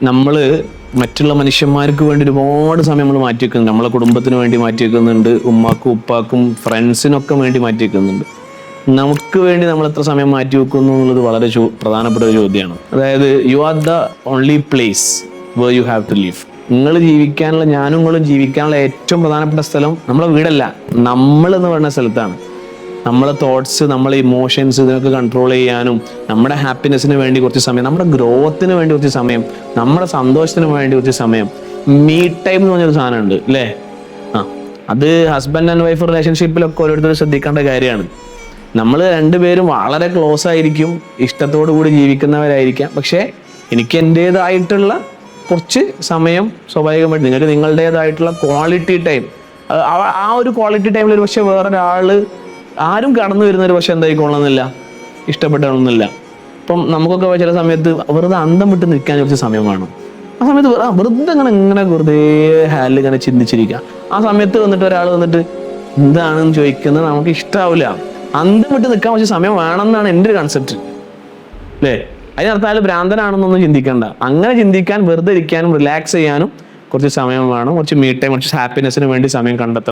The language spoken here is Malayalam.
നമ്മൾ മറ്റുള്ള മനുഷ്യന്മാർക്ക് വേണ്ടി ഒരുപാട് സമയം നമ്മൾ മാറ്റി വെക്കുന്നുണ്ട്. നമ്മളെ കുടുംബത്തിന് വേണ്ടി മാറ്റി വെക്കുന്നുണ്ട്, ഉമ്മാക്കും ഉപ്പാക്കും ഫ്രണ്ട്സിനൊക്കെ വേണ്ടി മാറ്റി വെക്കുന്നുണ്ട്. നമുക്ക് വേണ്ടി നമ്മൾ എത്ര സമയം മാറ്റി വെക്കുന്നു എന്നുള്ളത് വളരെ പ്രധാനപ്പെട്ട ഒരു ചോദ്യമാണ്. അതായത് you are the only place where you have to leave. നിങ്ങൾ ജീവിക്കാനുള്ള, ഞാനും നിങ്ങളും ജീവിക്കാനുള്ള ഏറ്റവും പ്രധാനപ്പെട്ട സ്ഥലം നമ്മളെ വീടല്ല, നമ്മൾ എന്ന് പറയുന്ന സ്ഥലത്താണ്. നമ്മളെ തോട്ട്സ്, നമ്മളെ ഇമോഷൻസ് ഇതിനൊക്കെ കൺട്രോൾ ചെയ്യാനും, നമ്മുടെ ഹാപ്പിനെസ്സിന് വേണ്ടി കുറച്ച് സമയം, നമ്മുടെ ഗ്രോത്തിന് വേണ്ടി കുറച്ച് സമയം, നമ്മുടെ സന്തോഷത്തിന് വേണ്ടി കുറച്ച് സമയം, മീ ടൈം എന്ന് പറഞ്ഞൊരു സാധനമുണ്ട് അല്ലേ? അത് ഹസ്ബൻഡ് ആൻഡ് വൈഫ് റിലേഷൻഷിപ്പിലൊക്കെ ഓരോരുത്തരും ശ്രദ്ധിക്കേണ്ട കാര്യമാണ്. നമ്മൾ രണ്ടുപേരും വളരെ ക്ലോസ് ആയിരിക്കും, ഇഷ്ടത്തോടു കൂടി ജീവിക്കുന്നവരായിരിക്കാം. പക്ഷേ എനിക്ക് എൻ്റേതായിട്ടുള്ള കുറച്ച് സമയം സ്വാഭാവികമായിട്ട്, നിങ്ങൾക്ക് നിങ്ങളുടേതായിട്ടുള്ള ക്വാളിറ്റി ടൈം, ആ ഒരു ക്വാളിറ്റി ടൈമിൽ ഒരു പക്ഷേ വേറൊരാൾ ആരും കടന്നു വരുന്നൊരു പക്ഷെ എന്തായിക്കൊള്ളണമെന്നില്ല, ഇഷ്ടപ്പെടണമെന്നില്ല. ഇപ്പം നമുക്കൊക്കെ ചില സമയത്ത് വെറുതെ അന്തം വിട്ട് നിൽക്കാൻ കുറച്ച് സമയം വേണം. ആ സമയത്ത് വെറുതെ ഇങ്ങനെ വെറുതെ ഹാലിൽ ഇങ്ങനെ ചിന്തിച്ചിരിക്കുക. ആ സമയത്ത് വന്നിട്ട് ഒരാൾ വന്നിട്ട് എന്താണെന്ന് ചോദിക്കുന്നത് നമുക്ക് ഇഷ്ടാവില്ല. അന്തം വിട്ട് നിൽക്കാൻ കുറച്ച് സമയം വേണമെന്നാണ് എൻ്റെ ഒരു കൺസെപ്റ്റ് അല്ലേ? അതിനർത്ഥം അയാൾ ഭ്രാന്തനാണെന്നൊന്നും ചിന്തിക്കണ്ട. അങ്ങനെ ചിന്തിക്കാൻ, വെറുതെ ഇരിക്കാനും റിലാക്സ് ചെയ്യാനും കുറച്ച് സമയം വേണം. കുറച്ച് മീ ടൈം, കുറച്ച് ഹാപ്പിനെസ്സിന് വേണ്ടി സമയം കണ്ടെത്തണം.